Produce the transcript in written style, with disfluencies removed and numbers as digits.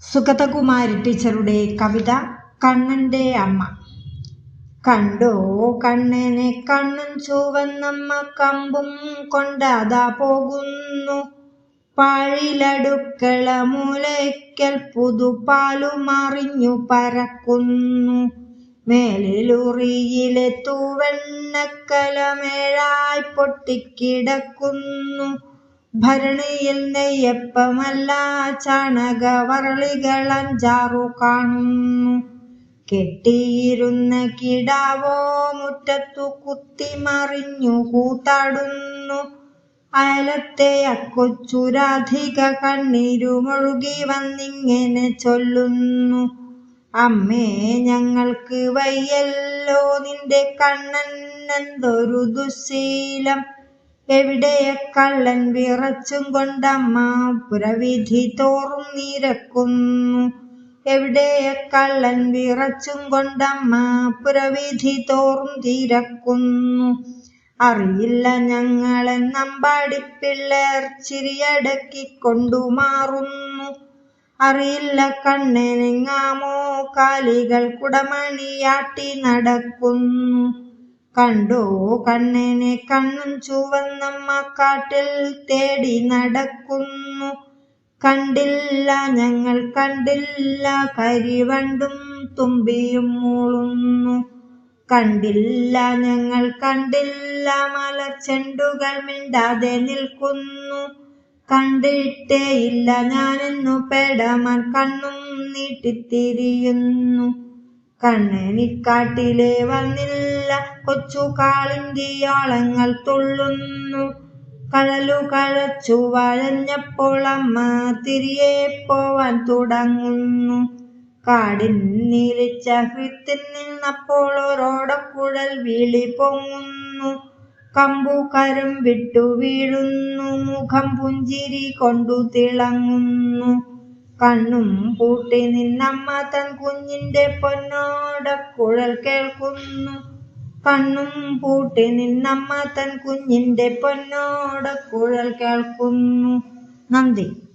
സുഗതകുമാരി ടീച്ചറുടെ കവിത കണ്ണന്റെ അമ്മ. കണ്ടോ കണ്ണനെ കണ്ണും ചുവന്നമ്മ കമ്പും കൊണ്ടതാ പോകുന്നു. പാഴിലടുക്കള മൂലയ്ക്കൽ പുതുപാലുമറിഞ്ഞു പരക്കുന്നു. മേലിലുറിയിലെ തൂവെണ്ണക്കലമേഴായി പൊട്ടിക്കിടക്കുന്നു. ഭരണിയിൽ നെയ്യപ്പമല്ല ചാണകവറളികൾ 5-6 കാണുന്നു. കെട്ടിയിരുന്ന കിടാവോ മുറ്റത്തു കുത്തിമറിഞ്ഞു കൂത്താടുന്നു. അയലത്തെ അക്കൊച്ചു രാധിക കണ്ണീരുമൊഴുകി വന്നിങ്ങനെ ചൊല്ലുന്നു. അമ്മേ ഞങ്ങൾക്ക് വയ്യല്ലോ, നിന്റെ കണ്ണൻ എന്തൊരു ദുശ്ശീലം. എവിടെയ കള്ളൻ വിറച്ചും കൊണ്ടമ്മ പുരവിധി തോറും നിരക്കുന്നു. എവിടെയ കള്ളൻ വിറച്ചും കൊണ്ടമ്മ പുരവിധി തോറും തിരക്കുന്നു. അറിയില്ല ഞങ്ങളെന്നമ്പാടിപ്പിള്ളേർ ചിരിയടക്കിക്കൊണ്ടുമാറുന്നു. അറിയില്ല കണ്ണനെങ്ങാമോ കാലികൾ കുടമണിയാട്ടി നടക്കുന്നു. കണ്ടോ കണ്ണനെ കണ്ണും ചുവന്നമ്മ കാട്ടിൽ തേടി നടക്കുന്നു. കണ്ടില്ല ഞങ്ങൾ കണ്ടില്ല, കരിവണ്ടും തുമ്പിയും മൂളുന്നു. കണ്ടില്ല ഞങ്ങൾ കണ്ടില്ല, മലർച്ചെണ്ടുകൾ മിണ്ടാതെ നിൽക്കുന്നു. കണ്ടിട്ടേയില്ല ഞാനെന്നു പേടമാൻ കണ്ണും നീട്ടിത്തിരിയുന്നു. കണ്ണനിക്കാട്ടിലെ വന്നില്ല, കൊച്ചു കാളിന്തിയോളങ്ങൾ തുള്ളുന്നു. കഴലു കഴച്ചു വഴഞ്ഞപ്പോൾ അമ്മ തിരികെ പോവാൻ തുടങ്ങുന്നു. കാടിൻ നീലിച്ച ഹൃത്തിൽ നിന്നപ്പോൾ ഒരോടക്കുഴൽ വിളി പൊങ്ങുന്നു. കമ്പുകരം വിട്ടു വീഴുന്നു, മുഖം പുഞ്ചിരി കൊണ്ടു തിളങ്ങുന്നു. കണ്ണും പൂട്ടി നിന്നമ്മ തൻ കുഞ്ഞിന്റെ പൊന്നോടക്കുഴൽ കേൾക്കുന്നു. കണ്ണും പൂട്ടി നിന്നമ്മ തൻ കുഞ്ഞിന്റെ പൊന്നോടക്കുഴൽ കേൾക്കുന്നു. നന്ദി.